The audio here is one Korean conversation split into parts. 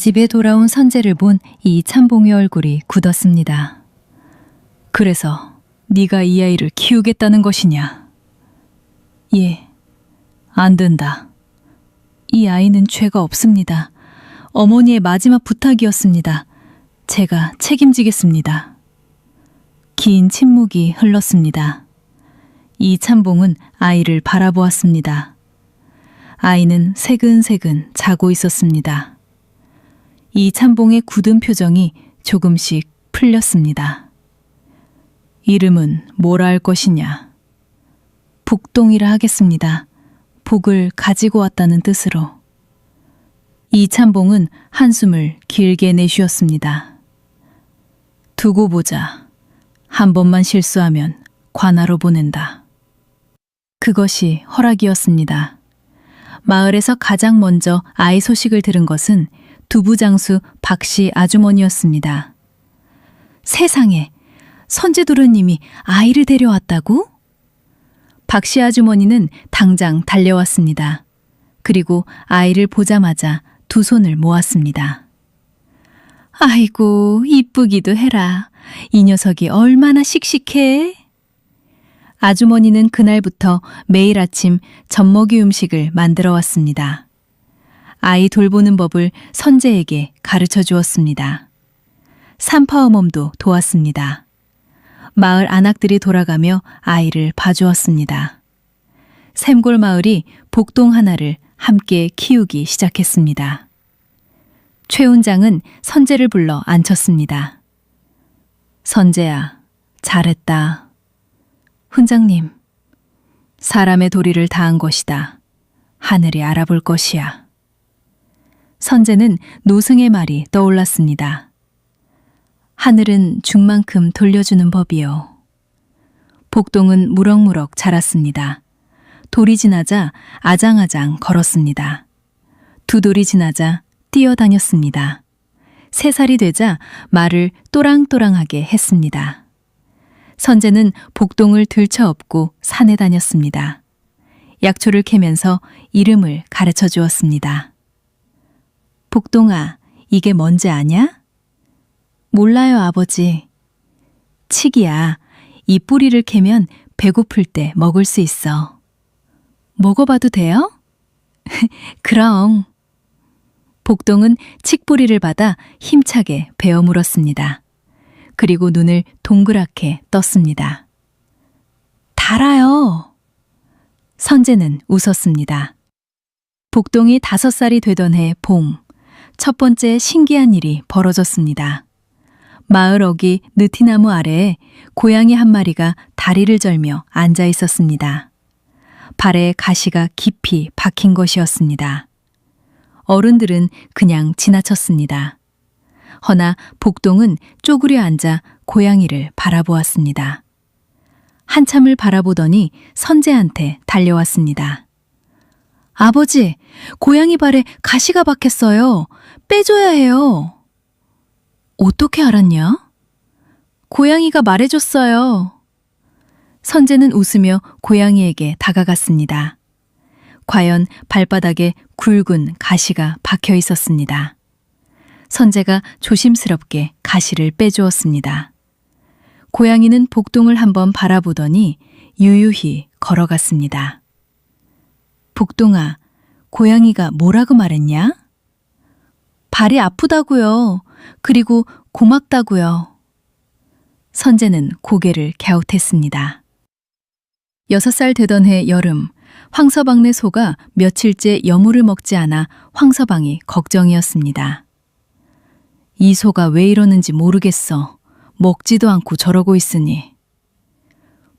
집에 돌아온 선재를 본 이찬봉의 얼굴이 굳었습니다. 그래서 네가 이 아이를 키우겠다는 것이냐? 예, 안 된다. 이 아이는 죄가 없습니다. 어머니의 마지막 부탁이었습니다. 제가 책임지겠습니다. 긴 침묵이 흘렀습니다. 이찬봉은 아이를 바라보았습니다. 아이는 새근새근 자고 있었습니다. 이찬봉의 굳은 표정이 조금씩 풀렸습니다. 이름은 뭐라 할 것이냐? 복동이라 하겠습니다. 복을 가지고 왔다는 뜻으로. 이찬봉은 한숨을 길게 내쉬었습니다. 두고 보자. 한 번만 실수하면 관하로 보낸다. 그것이 허락이었습니다. 마을에서 가장 먼저 아이 소식을 들은 것은 두부장수 박씨 아주머니였습니다. 세상에, 선재도련님이 아이를 데려왔다고? 박씨 아주머니는 당장 달려왔습니다. 그리고 아이를 보자마자 두 손을 모았습니다. 아이고, 이쁘기도 해라. 이 녀석이 얼마나 씩씩해. 아주머니는 그날부터 매일 아침 젖먹이 음식을 만들어 왔습니다. 아이 돌보는 법을 선재에게 가르쳐 주었습니다. 산파어멈도 도왔습니다. 마을 안악들이 돌아가며 아이를 봐주었습니다. 샘골 마을이 복동 하나를 함께 키우기 시작했습니다. 최 훈장은 선재를 불러 앉혔습니다. 선재야, 잘했다. 훈장님, 사람의 도리를 다한 것이다. 하늘이 알아볼 것이야. 선재는 노승의 말이 떠올랐습니다. 하늘은 중만큼 돌려주는 법이요. 복동은 무럭무럭 자랐습니다. 돌이 지나자 아장아장 걸었습니다. 두 돌이 지나자 뛰어다녔습니다. 3살이 되자 말을 또랑또랑하게 했습니다. 선재는 복동을 들쳐업고 산에 다녔습니다. 약초를 캐면서 이름을 가르쳐 주었습니다. 복동아, 이게 뭔지 아냐? 몰라요, 아버지. 칡이야. 이 뿌리를 캐면 배고플 때 먹을 수 있어. 먹어봐도 돼요? 그럼. 복동은 칡뿌리를 받아 힘차게 베어 물었습니다. 그리고 눈을 동그랗게 떴습니다. 달아요. 선재는 웃었습니다. 복동이 5살이 되던 해 봄, 첫 번째 신기한 일이 벌어졌습니다. 마을 어귀 느티나무 아래에 고양이 한 마리가 다리를 절며 앉아 있었습니다. 발에 가시가 깊이 박힌 것이었습니다. 어른들은 그냥 지나쳤습니다. 허나 복동은 쪼그려 앉아 고양이를 바라보았습니다. 한참을 바라보더니 선재한테 달려왔습니다. 아버지, 고양이 발에 가시가 박혔어요. 빼줘야 해요. 어떻게 알았냐? 고양이가 말해줬어요. 선재는 웃으며 고양이에게 다가갔습니다. 과연 발바닥에 굵은 가시가 박혀 있었습니다. 선재가 조심스럽게 가시를 빼주었습니다. 고양이는 복동을 한번 바라보더니 유유히 걸어갔습니다. 복동아, 고양이가 뭐라고 말했냐? 발이 아프다고요. 그리고 고맙다고요. 선재는 고개를 갸웃했습니다. 6살 되던 해 여름, 황서방네 소가 며칠째 여물을 먹지 않아 황서방이 걱정이었습니다. 이 소가 왜 이러는지 모르겠어. 먹지도 않고 저러고 있으니.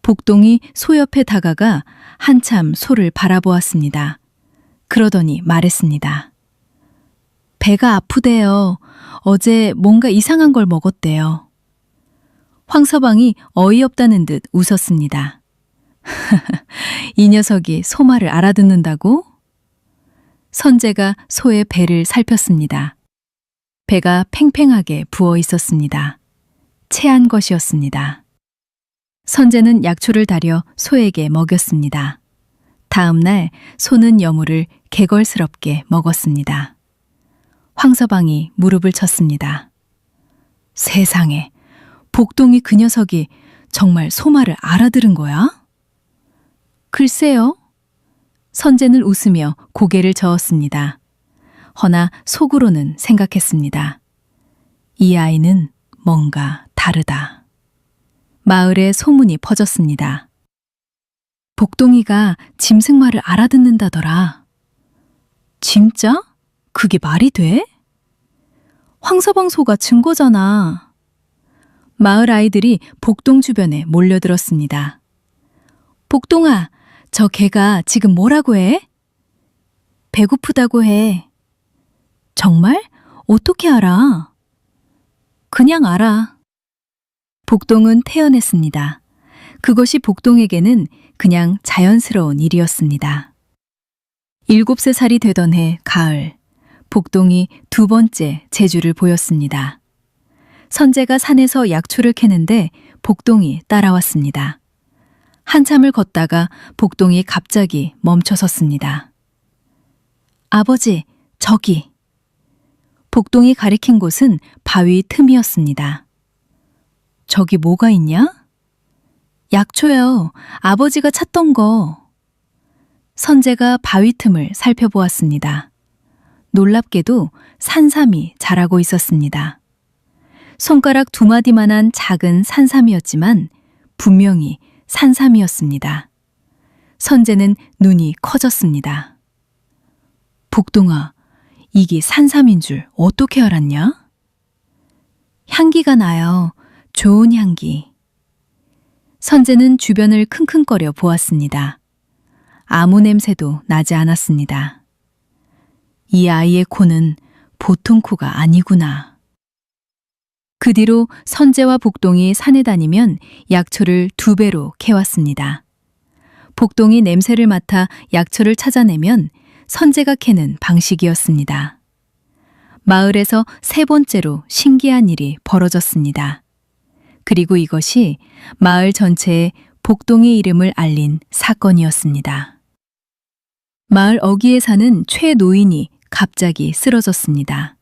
복동이 소 옆에 다가가 한참 소를 바라보았습니다. 그러더니 말했습니다. 배가 아프대요. 어제 뭔가 이상한 걸 먹었대요. 황서방이 어이없다는 듯 웃었습니다. 이 녀석이 소 말을 알아듣는다고? 선재가 소의 배를 살폈습니다. 배가 팽팽하게 부어 있었습니다. 체한 것이었습니다. 선재는 약초를 다려 소에게 먹였습니다. 다음 날 소는 여물을 개걸스럽게 먹었습니다. 황서방이 무릎을 쳤습니다. 세상에, 복동이 그 녀석이 정말 소말을 알아들은 거야? 글쎄요. 선재는 웃으며 고개를 저었습니다. 허나 속으로는 생각했습니다. 이 아이는 뭔가 다르다. 마을에 소문이 퍼졌습니다. 복동이가 짐승말을 알아듣는다더라. 진짜? 그게 말이 돼? 황서방 소가 증거잖아. 마을 아이들이 복동 주변에 몰려들었습니다. 복동아, 저 개가 지금 뭐라고 해? 배고프다고 해. 정말? 어떻게 알아? 그냥 알아. 복동은 태어났습니다. 그것이 복동에게는 그냥 자연스러운 일이었습니다. 7살이 되던 해 가을, 복동이 두 번째 재주를 보였습니다. 선재가 산에서 약초를 캐는데 복동이 따라왔습니다. 한참을 걷다가 복동이 갑자기 멈춰섰습니다. 아버지, 저기. 복동이 가리킨 곳은 바위 틈이었습니다. 저기 뭐가 있냐? 약초요. 아버지가 찾던 거. 선재가 바위 틈을 살펴보았습니다. 놀랍게도 산삼이 자라고 있었습니다. 손가락 2마디만한 작은 산삼이었지만 분명히 산삼이었습니다. 선재는 눈이 커졌습니다. 복동아, 이게 산삼인 줄 어떻게 알았냐? 향기가 나요. 좋은 향기. 선재는 주변을 킁킁거려 보았습니다. 아무 냄새도 나지 않았습니다. 이 아이의 코는 보통 코가 아니구나. 그 뒤로 선재와 복동이 산에 다니면 약초를 2배로 캐왔습니다. 복동이 냄새를 맡아 약초를 찾아내면 선재가 캐는 방식이었습니다. 마을에서 3번째로 신기한 일이 벌어졌습니다. 그리고 이것이 마을 전체에 복동의 이름을 알린 사건이었습니다. 마을 어귀에 사는 최 노인이 갑자기 쓰러졌습니다.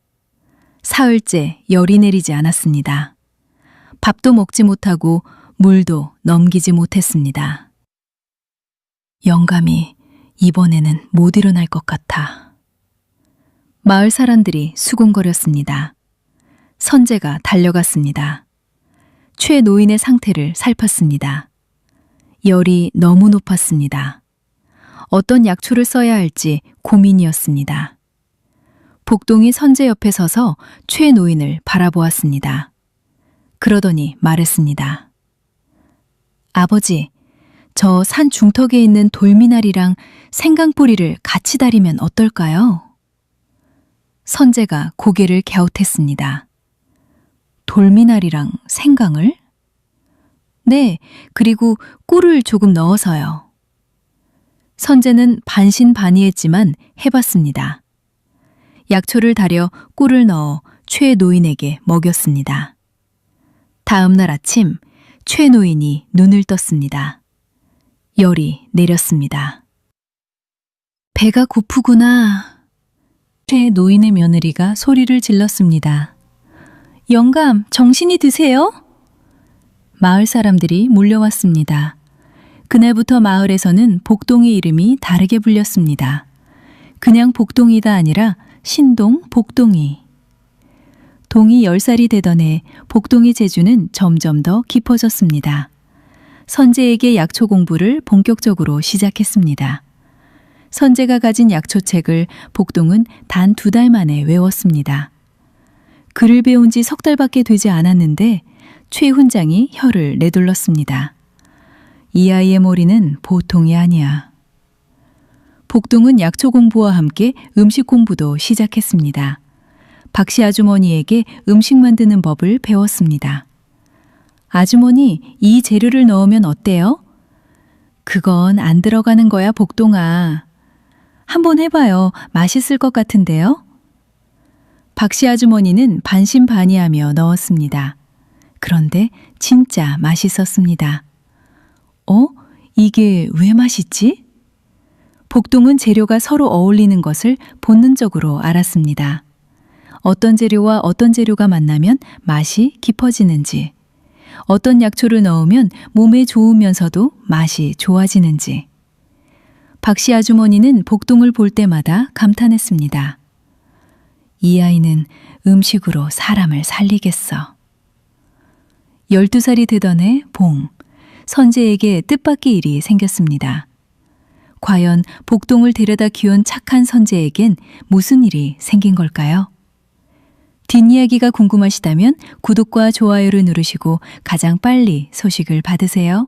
사흘째 열이 내리지 않았습니다. 밥도 먹지 못하고 물도 넘기지 못했습니다. 영감이 이번에는 못 일어날 것 같아. 마을 사람들이 수군거렸습니다. 선재가 달려갔습니다. 최 노인의 상태를 살폈습니다. 열이 너무 높았습니다. 어떤 약초를 써야 할지 고민이었습니다. 복동이 선재 옆에 서서 최 노인을 바라보았습니다. 그러더니 말했습니다. 아버지, 저 산 중턱에 있는 돌미나리랑 생강뿌리를 같이 다리면 어떨까요? 선재가 고개를 갸웃했습니다. 돌미나리랑 생강을? 네, 그리고 꿀을 조금 넣어서요. 선재는 반신반의했지만 해봤습니다. 약초를 다려 꿀을 넣어 최 노인에게 먹였습니다. 다음 날 아침 최 노인이 눈을 떴습니다. 열이 내렸습니다. 배가 고프구나. 최 노인의 며느리가 소리를 질렀습니다. 영감, 정신이 드세요? 마을 사람들이 몰려왔습니다. 그날부터 마을에서는 복동의 이름이 다르게 불렸습니다. 그냥 복동이가 아니라 신동 복동이. 동이 10살이 되던 해 복동이 재주는 점점 더 깊어졌습니다. 선재에게 약초 공부를 본격적으로 시작했습니다. 선재가 가진 약초책을 복동은 단 2달 만에 외웠습니다. 글을 배운 지 3달밖에 되지 않았는데 최 훈장이 혀를 내둘렀습니다. 이 아이의 머리는 보통이 아니야. 복동은 약초 공부와 함께 음식 공부도 시작했습니다. 박씨 아주머니에게 음식 만드는 법을 배웠습니다. 아주머니, 이 재료를 넣으면 어때요? 그건 안 들어가는 거야, 복동아. 한번 해봐요. 맛있을 것 같은데요? 박씨 아주머니는 반신반의하며 넣었습니다. 그런데 진짜 맛있었습니다. 이게 왜 맛있지? 복동은 재료가 서로 어울리는 것을 본능적으로 알았습니다. 어떤 재료와 어떤 재료가 만나면 맛이 깊어지는지, 어떤 약초를 넣으면 몸에 좋으면서도 맛이 좋아지는지. 박씨 아주머니는 복동을 볼 때마다 감탄했습니다. 이 아이는 음식으로 사람을 살리겠어. 12살이 되던 해 봄, 선재에게 뜻밖의 일이 생겼습니다. 과연 복동을 데려다 키운 착한 선재에겐 무슨 일이 생긴 걸까요? 뒷이야기가 궁금하시다면 구독과 좋아요를 누르시고 가장 빨리 소식을 받으세요.